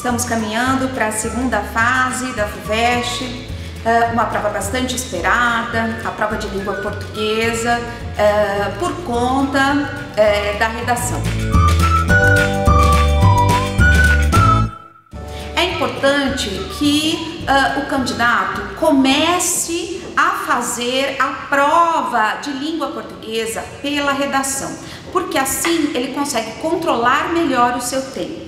Estamos caminhando para a segunda fase da FUVEST, uma prova bastante esperada, a prova de língua portuguesa, por conta da redação. É importante que o candidato comece a fazer a prova de língua portuguesa pela redação, porque assim ele consegue controlar melhor o seu tempo.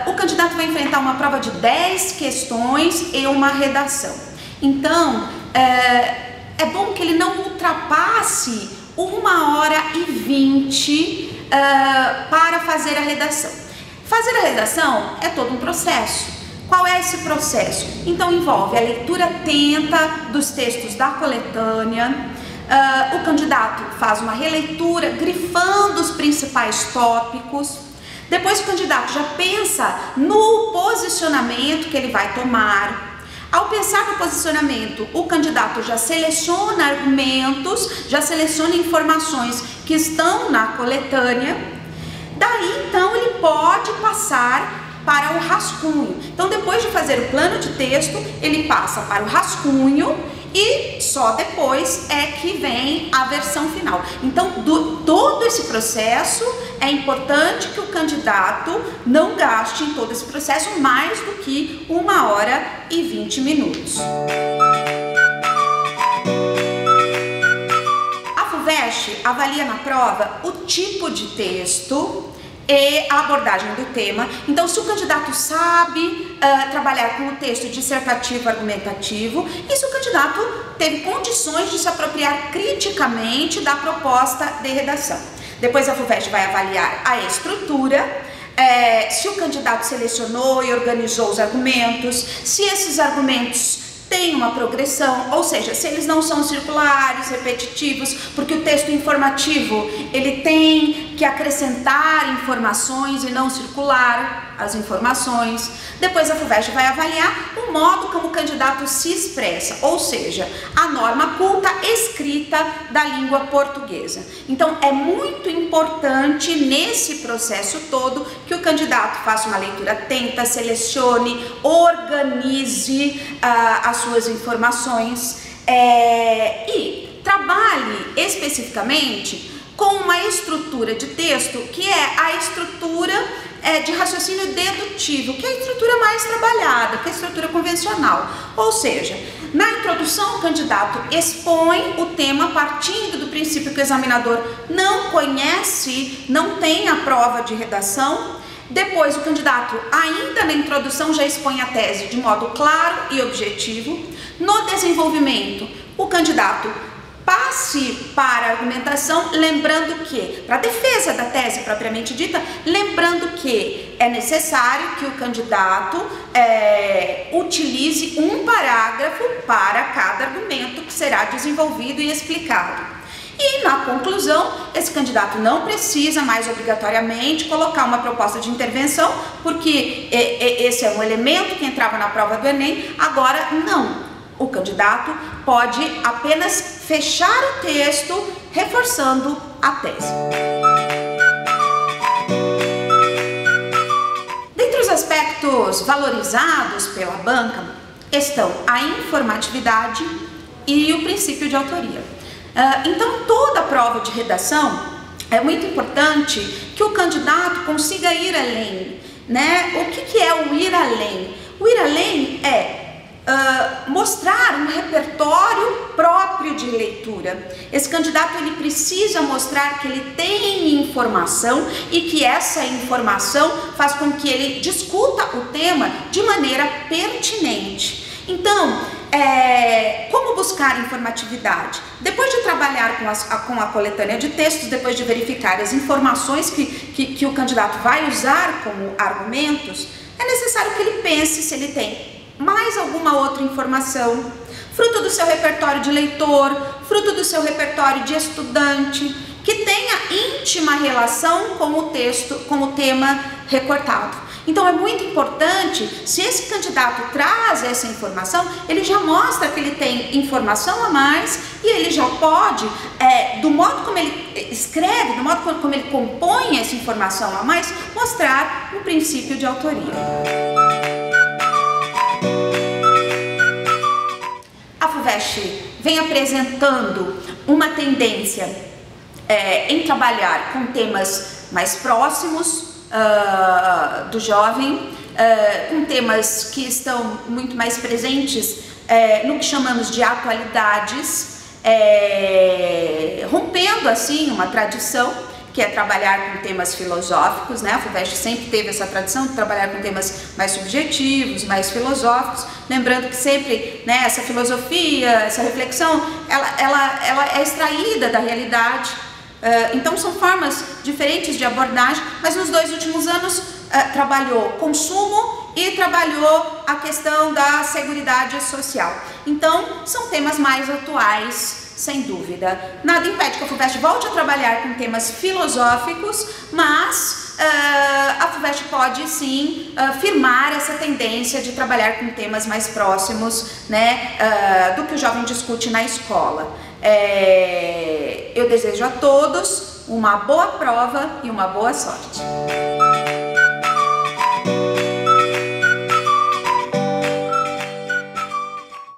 O candidato vai enfrentar uma prova de 10 questões e uma redação. Então, é bom que ele não ultrapasse 1h20 para fazer a redação. Fazer a redação é todo um processo. Qual é esse processo? Então envolve a leitura atenta dos textos da coletânea, o candidato faz uma releitura grifando os principais tópicos. Depois o candidato já pensa no posicionamento que ele vai tomar. Ao pensar no posicionamento, o candidato já seleciona argumentos, já seleciona informações que estão na coletânea. Daí então ele pode passar para o rascunho. Então depois de fazer o plano de texto, ele passa para o rascunho e só depois é que vem a versão final. Então todo esse processo é importante que o candidato não gaste em todo esse processo mais do que 1h20. A FUVEST avalia na prova o tipo de texto e a abordagem do tema. Então, se o candidato sabe trabalhar com o texto dissertativo argumentativo, e se o candidato teve condições de se apropriar criticamente da proposta de redação. Depois a FUVEST vai avaliar a estrutura, se o candidato selecionou e organizou os argumentos, se esses argumentos tem uma progressão, ou seja, se eles não são circulares, repetitivos, porque o texto informativo ele tem que acrescentar informações e não circular as informações. Depois a FUVEST vai avaliar o modo como o candidato se expressa, ou seja, a norma culta escrita da língua portuguesa. Então é muito importante nesse processo todo que o candidato faça uma leitura atenta, selecione, organize as suas informações e trabalhe especificamente com uma estrutura de texto que é a estrutura de raciocínio dedutivo, que é a estrutura mais trabalhada, que é a estrutura convencional. Ou seja, na introdução o candidato expõe o tema partindo do princípio que o examinador não conhece, não tem a prova de redação. Depois o candidato, ainda na introdução, já expõe a tese de modo claro e objetivo. No desenvolvimento, o candidato passe para a argumentação, lembrando que, para a defesa da tese propriamente dita, lembrando que é necessário que o candidato utilize um parágrafo para cada argumento que será desenvolvido e explicado. E na conclusão, esse candidato não precisa mais obrigatoriamente colocar uma proposta de intervenção, porque esse é um elemento que entrava na prova do Enem, agora não. O candidato pode apenas fechar o texto, reforçando a tese. Dentre os aspectos valorizados pela banca estão a informatividade e o princípio de autoria. Então, toda a prova de redação é muito importante que o candidato consiga ir além, né? O que é o ir além? O ir além é mostrar um repertório próprio de leitura. Esse candidato ele precisa mostrar que ele tem informação e que essa informação faz com que ele discuta o tema de maneira pertinente. Então, como buscar informatividade? Depois de trabalhar com a coletânea de textos, depois de verificar as informações que o candidato vai usar como argumentos, é necessário que ele pense se ele tem mais alguma outra informação, fruto do seu repertório de leitor, fruto do seu repertório de estudante, que tenha íntima relação com o texto, com o tema recortado. Então é muito importante, se esse candidato traz essa informação, ele já mostra que ele tem informação a mais e ele já pode, do modo como ele escreve, do modo como ele compõe essa informação a mais, mostrar um princípio de autoria. A FUVEST vem apresentando uma tendência em trabalhar com temas mais próximos do jovem, com temas que estão muito mais presentes no que chamamos de atualidades, rompendo assim uma tradição que é trabalhar com temas filosóficos, né? A FUVEST sempre teve essa tradição de trabalhar com temas mais subjetivos, mais filosóficos, lembrando que sempre, né, essa filosofia, essa reflexão, ela é extraída da realidade. Então são formas diferentes de abordagem, mas nos 2 últimos anos trabalhou consumo e trabalhou a questão da seguridade social. Então são temas mais atuais, sem dúvida. Nada impede que a FUVEST volte a trabalhar com temas filosóficos, mas a FUVEST pode sim firmar essa tendência de trabalhar com temas mais próximos, né, do que o jovem discute na escola. Eu desejo a todos uma boa prova e uma boa sorte.